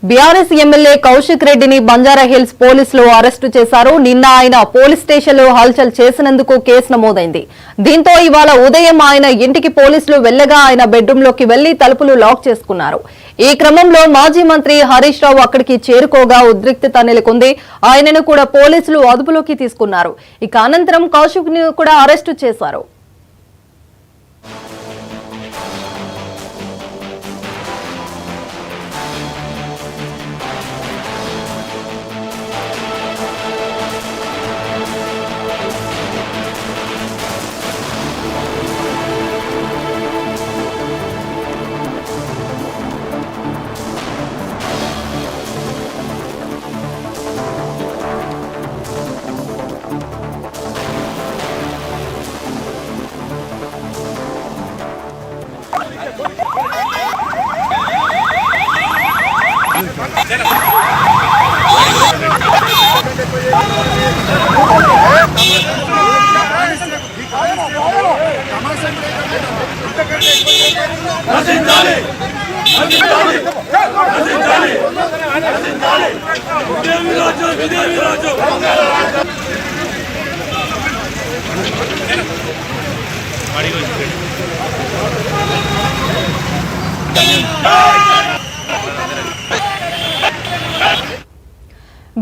BRS MLA Kaushik రెడ్డిని బంజారాహిల్స్ పోలీసులు arrest చేశారు. నిన్న ఆయన పోలీస్ స్టేషన్లో హల్చల్ చేసినందుకు కేసు నమోదైంది. దీంతో ఇవాళ ఉదయం ఆయన ఇంటికి పోలీసులు వెళ్లగా ఆయన బెడ్రూమ్లోకి వెళ్లి తలుపులు లాక్ చేసుకున్నారు. ఈ క్రమంలో మాజీ మంత్రి హరీష్ రావు అక్కడికి చేరుకోగా ఉద్రిక్తత నెలకొంది. ఆయనను కూడా పోలీసులు అదుపులోకి తీసుకున్నారు. ఇక అనంతరం కౌశిక్ ను కూడా అరెస్టు చేశారు.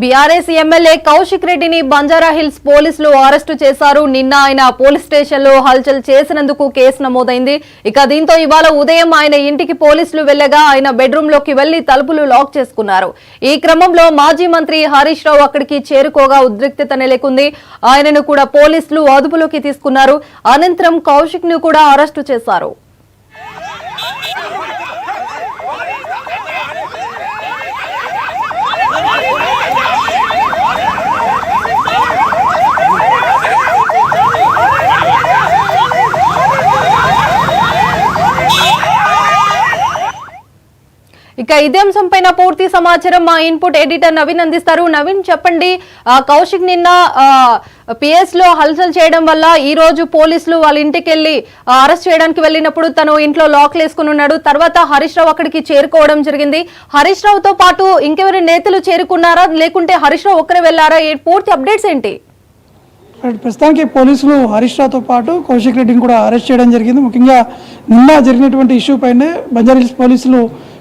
బీఆర్ఎస్ ఎమ్మెల్యే కౌశిక్ రెడ్డిని బంజారాహిల్స్ పోలీసులు అరెస్టు చేశారు. నిన్న ఆయన పోలీస్ స్టేషన్లో హల్చల్ చేసినందుకు కేసు నమోదైంది. ఇక దీంతో ఇవాళ ఉదయం ఆయన ఇంటికి పోలీసులు వెళ్లగా ఆయన బెడ్రూమ్లోకి వెళ్లి తలుపులు లాక్ చేసుకున్నారు. ఈ క్రమంలో మాజీ మంత్రి హరీష్ రావు అక్కడికి చేరుకోగా ఉద్రిక్తత నెలకొంది. ఆయనను కూడా పోలీసులు అదుపులోకి తీసుకున్నారు. అనంతరం కౌశిక్ ను కూడా అరెస్టు చేశారు. ఇక ఇదే అంశంపైన పూర్తి సమాచారం మా ఇన్పుట్ ఎడిటర్ నవీన్ అందిస్తారు. నవీన్, చెప్పండి, కౌశిక్ నిన్న పిఎస్ లో హల్చల్ చేయడం వల్ల ఈ రోజు పోలీసులు వాళ్ళ ఇంటికి వెళ్లి అరెస్ట్ చేయడానికి వెళ్ళినప్పుడు తను ఇంట్లో లాక్ వేసుకుని ఉన్నాడు. తర్వాత హరీష్ రావు అక్కడికి చేరుకోవడం జరిగింది. హరీష్ రావుతో పాటు ఇంకెవరి నేతలు చేరుకున్నారా, లేకుంటే హరీష్ రావు ఒక్కరే వెళ్లారా? పూర్తి అప్డేట్స్ ఏంటి? ప్రస్తుతానికి పోలీసులు హరీష్ రావుతో పాటు కౌశిక్ రెడ్డిని కూడా అరెస్ట్ చేయడం జరిగింది. ముఖ్యంగా నిన్న జరిగినటువంటి ఇష్యూ పైనే బంజారాహిల్స్ పోలీసులు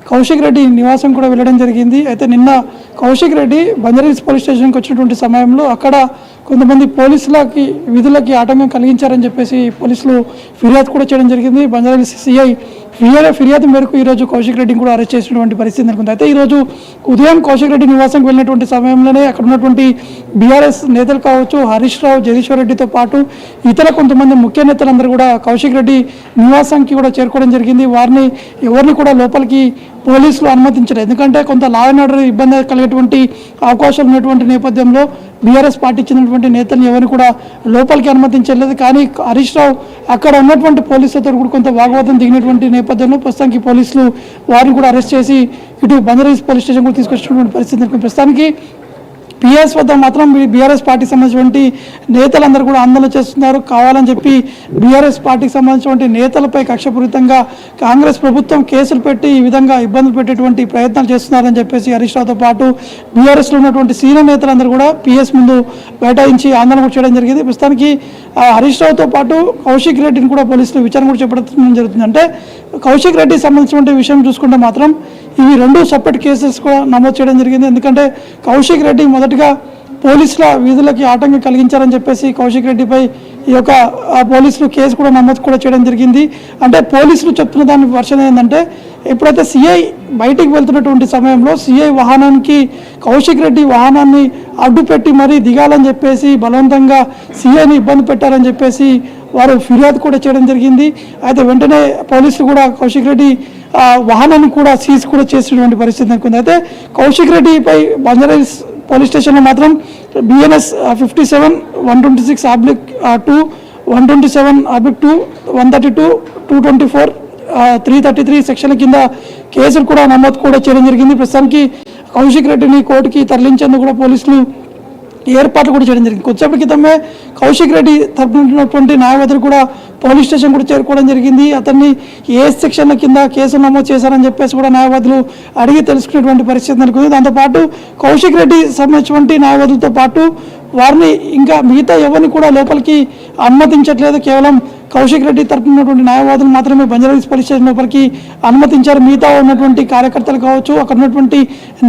కౌశిక్ రెడ్డి నివాసం కూడా వెళ్ళడం జరిగింది. అయితే నిన్న కౌశిక్ రెడ్డి బంజారాహిల్స్ పోలీస్ స్టేషన్కి వచ్చినటువంటి సమయంలో అక్కడ కొంతమంది పోలీసులకి విధులకి ఆటంకం కలిగించారని చెప్పేసి పోలీసులు ఫిర్యాదు కూడా చేయడం జరిగింది. బంజారాహిల్స్ సిఐ ఫిర్యాదు మేరకు ఈరోజు కౌశిక్ రెడ్డిని కూడా అరెస్ట్ చేసినటువంటి పరిస్థితి నెలకొంది. అయితే ఈరోజు ఉదయం కౌశిక్ రెడ్డి నివాసంకి వెళ్ళినటువంటి సమయంలోనే అక్కడ ఉన్నటువంటి బీఆర్ఎస్ నేతలు కావచ్చు, హరీష్ రావు, జగదీశ్వర్ రెడ్డితో పాటు ఇతర కొంతమంది ముఖ్య నేతలందరూ కూడా కౌశిక్ రెడ్డి నివాసానికి కూడా చేరుకోవడం జరిగింది. వారిని ఎవరిని కూడా లోపలికి పోలీసులు అనుమతించలేదు. ఎందుకంటే కొంత లా అండ్ ఆర్డర్ ఇబ్బంది కలిగేటువంటి అవకాశాలు ఉన్నటువంటి నేపథ్యంలో బీఆర్ఎస్ పార్టీ చెందినటువంటి నేతలను ఎవరిని కూడా లోపలికి అనుమతించలేదు. కానీ హరీష్ రావు అక్కడ ఉన్నటువంటి పోలీసులతో కూడా కొంత వాగ్వాదం దిగినటువంటి నేపథ్యంలో ప్రస్తుతానికి పోలీసులు వారిని కూడా అరెస్ట్ చేసి ఇటు బంజారాహిల్స్ పోలీస్ స్టేషన్ కూడా తీసుకొచ్చినటువంటి పరిస్థితి. ప్రస్తుతానికి పిఎస్ వద్ద మాత్రం బీఆర్ఎస్ పార్టీకి సంబంధించినటువంటి నేతలందరూ కూడా ఆందోళన చేస్తున్నారు. కావాలని చెప్పి బీఆర్ఎస్ పార్టీకి సంబంధించినటువంటి నేతలపై కక్షపూరితంగా కాంగ్రెస్ ప్రభుత్వం కేసులు పెట్టి ఈ విధంగా ఇబ్బందులు పెట్టేటువంటి ప్రయత్నాలు చేస్తున్నారని చెప్పేసి హరీష్ రావుతో పాటు బీఆర్ఎస్లో ఉన్నటువంటి సీనియర్ నేతలందరూ కూడా పిఎస్ ముందు బైఠాయించి ఆందోళన చేయడం జరిగింది. ప్రస్తుతానికి హరీష్ రావుతో పాటు కౌశిక్ రెడ్డిని కూడా పోలీసులు విచారణ కూడా చేపట్టడం జరుగుతుంది. అంటే కౌశిక్ రెడ్డికి సంబంధించిన విషయం చూసుకుంటే మాత్రం ఇవి రెండు సపరేట్ కేసెస్ కూడా నమోదు చేయడం జరిగింది. ఎందుకంటే కౌశిక్ రెడ్డి మొదటగా పోలీసుల విధులకి ఆటంకం కలిగించారని చెప్పేసి కౌశిక్ రెడ్డిపై ఈ యొక్క పోలీసులు కేసు కూడా నమోదు కూడా చేయడం జరిగింది. అంటే పోలీసులు చెప్తున్న దాని వర్షన్ ఏంటంటే ఎప్పుడైతే సిఐ బయటికి వెళ్తున్నటువంటి సమయంలో సిఐ వాహనానికి కౌశిక్ రెడ్డి వాహనాన్ని అడ్డుపెట్టి మరీ దిగాలని చెప్పేసి బలవంతంగా సిఐని ఇబ్బంది పెట్టారని చెప్పేసి వారు ఫిర్యాదు కూడా చేయడం జరిగింది. అయితే వెంటనే పోలీసులు కూడా కౌశిక్ రెడ్డి వాహనాన్ని కూడా సీజ్ కూడా చేసినటువంటి పరిస్థితి నెలకొంది. అయితే కౌశిక్ రెడ్డిపై బంజారాహిల్స్ పోలీస్ స్టేషన్లో మాత్రం బిఎన్ఎస్ 57/126/2, 127/2, 132, 224, 333 సెక్షన్ల కింద కేసులు కూడా నమోదు కూడా చేయడం జరిగింది. ప్రస్తుతానికి కౌశిక్ రెడ్డిని కోర్టుకి తరలించేందుకు కూడా పోలీసులు ఏర్పాట్లు కూడా చేయడం జరిగింది. కొద్దిసేపటి క్రితమే కౌశిక్ రెడ్డి తరపునటువంటి న్యాయవాదులు కూడా పోలీస్ స్టేషన్ కూడా చేరుకోవడం జరిగింది. అతన్ని ఏ సెక్షన్ల కింద కేసు నమోదు చేశారని చెప్పేసి కూడా న్యాయవాదులు అడిగి తెలుసుకునేటువంటి పరిస్థితి నెలకొంది. దాంతోపాటు కౌశిక్ రెడ్డి సంబంధించినటువంటి న్యాయవాదులతో పాటు వారిని ఇంకా మిగతా ఎవరిని కూడా లోపలికి అనుమతించట్లేదు. కేవలం కౌశిక్ రెడ్డి తరపున ఉన్నటువంటి న్యాయవాదులు మాత్రమే బంజారాహిల్స్ పోలీస్ స్టేషన్ లోపలికి అనుమతించారు. మిగతా ఉన్నటువంటి కార్యకర్తలు కావచ్చు, అక్కడ ఉన్నటువంటి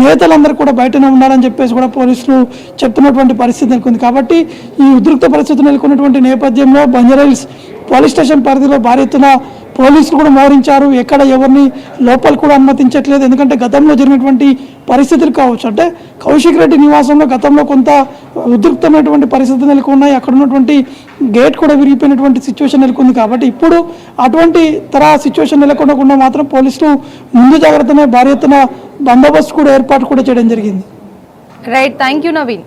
నేతలందరూ కూడా బయటనే ఉండాలని చెప్పేసి కూడా పోలీసులు చెప్తున్నటువంటి పరిస్థితి నెలకొంది. కాబట్టి ఈ ఉద్రిక్త పరిస్థితులు నెలకొన్నటువంటి నేపథ్యంలో బంజారాహిల్స్ పోలీస్ స్టేషన్ పరిధిలో భారీ ఎత్తున పోలీసులు కూడా మోహరించారు. ఎక్కడ ఎవరిని లోపలికి కూడా అనుమతించట్లేదు. ఎందుకంటే గతంలో జరిగినటువంటి పరిస్థితులు కావచ్చు, అంటే కౌశిక్ రెడ్డి నివాసంలో గతంలో కొంత ఉద్రిక్తమైనటువంటి పరిస్థితులు నెలకొన్నాయి. అక్కడ ఉన్నటువంటి గేట్ కూడా విరిగిపోయినటువంటి సిచ్యువేషన్ నెలకొంది. కాబట్టి ఇప్పుడు అటువంటి తరహా సిచ్యువేషన్ నెలకొనకుండా మాత్రం పోలీసులు ముందు జాగ్రత్తనే భారీ ఎత్తున బందోబస్తు కూడా ఏర్పాటు కూడా చేయడం జరిగింది. Right, thank you Naveen.